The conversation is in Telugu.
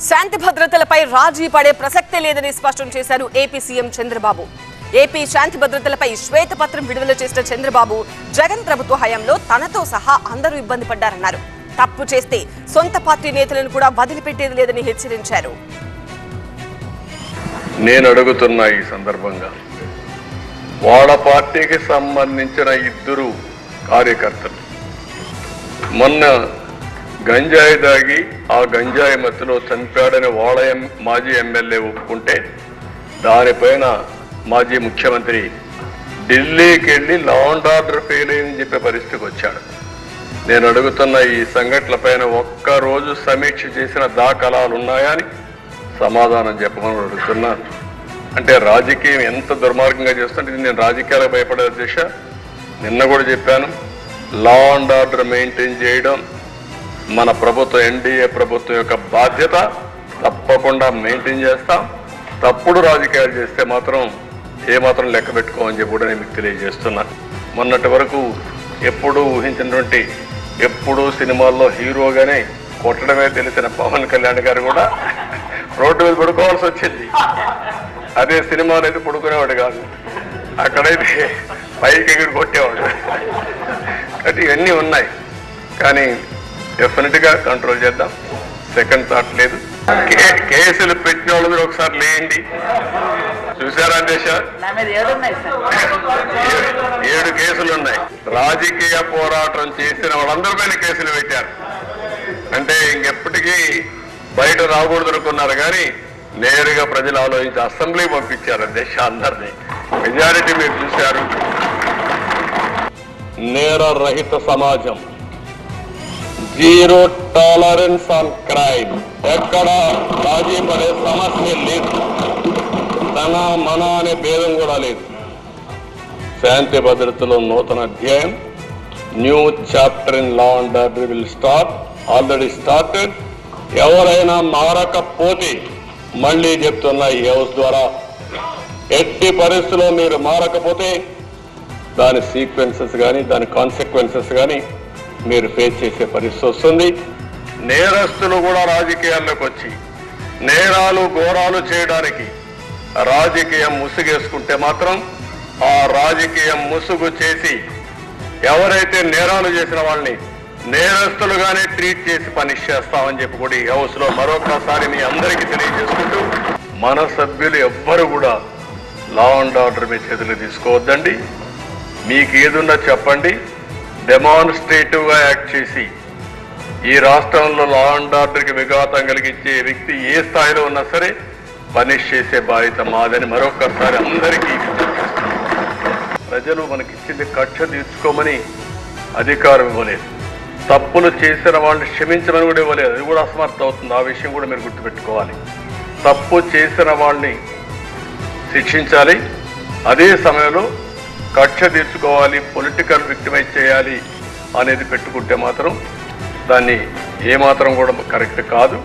శాంతి భద్రతలపై రాజీ పడే ప్రసక్తే లేదని స్పష్టం చేశారు ఏపీ సీఎం చంద్రబాబు. ఏపీ శాంతి భద్రతలపై శ్వేతపత్రం విడుదల చేసిన చంద్రబాబు జగన్ ప్రభుత్వ హయాంలో తనతో సహా అందరూ ఇబ్బంది పడ్డారన్నారు. తప్పు చేస్తే సొంత పార్టీ నేతలను కూడా వదిలిపెట్టేది లేదని హెచ్చరించారు. నేను అడుగుతున్న ఈ సందర్భంగా వాళ్ళ పార్టీకి సంబంధించిన ఇద్దరు కార్యకర్తలు మొన్న గంజాయి దాగి ఆ గంజాయి మత్తులో చనిపోయాడని వాళ్ళ మాజీ ఎమ్మెల్యే ఒప్పుకుంటే దానిపైన మాజీ ముఖ్యమంత్రి ఢిల్లీకి వెళ్ళి లా అండ్ ఆర్డర్ ఫెయిల్ అయిందని చెప్పే పరిస్థితికి వచ్చాడు. నేను అడుగుతున్న ఈ సంఘటనలపైన ఒక్కరోజు సమీక్ష చేసిన దాఖలాలు ఉన్నాయా అని సమాధానం చెప్పమని అడుగుతున్నాను. అంటే రాజకీయం ఎంత దుర్మార్గంగా చేస్తుంటే నేను రాజకీయాలకు భయపడే దిశ నిన్న కూడా చెప్పాను. లా అండ్ ఆర్డర్ మెయింటైన్ చేయడం మన ప్రభుత్వం ఎన్డీఏ ప్రభుత్వం యొక్క బాధ్యత. తప్పకుండా మెయింటైన్ చేస్తాం. తప్పుడు రాజకీయాలు చేస్తే మాత్రం ఏమాత్రం లెక్క పెట్టుకోమని చెప్పి కూడా నేను మీకు తెలియజేస్తున్నాను. మొన్నటి వరకు ఎప్పుడూ ఊహించినటువంటి ఎప్పుడూ సినిమాల్లో హీరోగానే కొట్టడమే తెలిసిన పవన్ కళ్యాణ్ గారు కూడా రోడ్డు మీద పడుకోవాల్సి వచ్చింది. అదే సినిమా అనేది పడుకునేవాడు కాదు, అక్కడైతే పైకి ఎగిరి కొట్టేవాడు. కాబట్టి ఇవన్నీ ఉన్నాయి, కానీ డెఫినెట్గా కంట్రోల్ చేద్దాం. సెకండ్ థాట్ లేదు. కేసులు పెట్టిన వాళ్ళు మీరు ఒకసారి లేండి. చూసారా దేశ 7 కేసులు ఉన్నాయి. రాజకీయ పోరాటం చేసిన వాళ్ళందరిపైన కేసులు పెట్టారు. అంటే ఇంకెప్పటికీ బయట రాకూడదు అనుకున్నారు, కానీ నేరుగా ప్రజలు ఆలోచించి అసెంబ్లీ పంపించారు దేశ అందరినీ. మెజారిటీ మీరు చూశారు. నేర రహిత సమాజం, జీరో టాలరెన్స్ ఆన్ క్రైమ్. ఎక్కడ రాజీ పడే సమస్య లేదు, తన మన అనే భేదం కూడా లేదు. శాంతి భద్రతలో నూతన అధ్యాయం, new chapter in law and order will start. Already started. ఎవరైనా మారకపోతే మళ్ళీ చెప్తున్నా ఈ హౌస్ ద్వారా, ఎట్టి పరిస్థితుల్లో మీరు మారకపోతే దాని సీక్వెన్సెస్ కానీ దాని కాన్సిక్వెన్సెస్ కానీ మీరు ఫేస్ చేసే పరిస్థితి వస్తుంది. నేరస్తులు కూడా రాజకీయాల్లోకి వచ్చి నేరాలు ఘోరాలు చేయడానికి రాజకీయం ముసుగేసుకుంటే మాత్రం ఆ రాజకీయం ముసుగు చేసి ఎవరైతే నేరాలు చేసిన వాళ్ళని నేరస్తులుగానే ట్రీట్ చేసి పనిష్ చేస్తామని చెప్పి కూడా ఈ హౌస్ లో మరొకసారి మీ అందరికీ తెలియజేసుకుంటూ, మన సభ్యులు ఎవ్వరు కూడా లా అండ్ ఆర్డర్ మీద చేతులు తీసుకోవద్దండి. మీకు ఏదున్నా చెప్పండి. డెమాన్స్ట్రేటివ్ గా యాక్ట్ చేసి ఈ రాష్ట్రంలో లా అండ్ ఆర్డర్కి విఘాతం కలిగించే వ్యక్తి ఏ స్థాయిలో ఉన్నా సరే పనిష్ చేసే బాధ్యత మాదని మరొకసారి అందరికీ. ప్రజలు మనకిచ్చింది కక్ష తీర్చుకోమని అధికారం ఇవ్వలేదు, తప్పులు చేసిన వాళ్ళని క్షమించమని కూడా ఇవ్వలేదు. అది కూడా అసమర్థం అవుతుంది. ఆ విషయం కూడా మీరు గుర్తుపెట్టుకోవాలి. తప్పు చేసిన వాళ్ళని శిక్షించాలి, అదే సమయంలో కక్ష తీర్చుకోవాలి, పొలిటికల్ విక్టిమైజ్ చేయాలి అనేది పెట్టుకుంటే మాత్రం దాన్ని ఏమాత్రం కూడా కరెక్ట్ కాదు.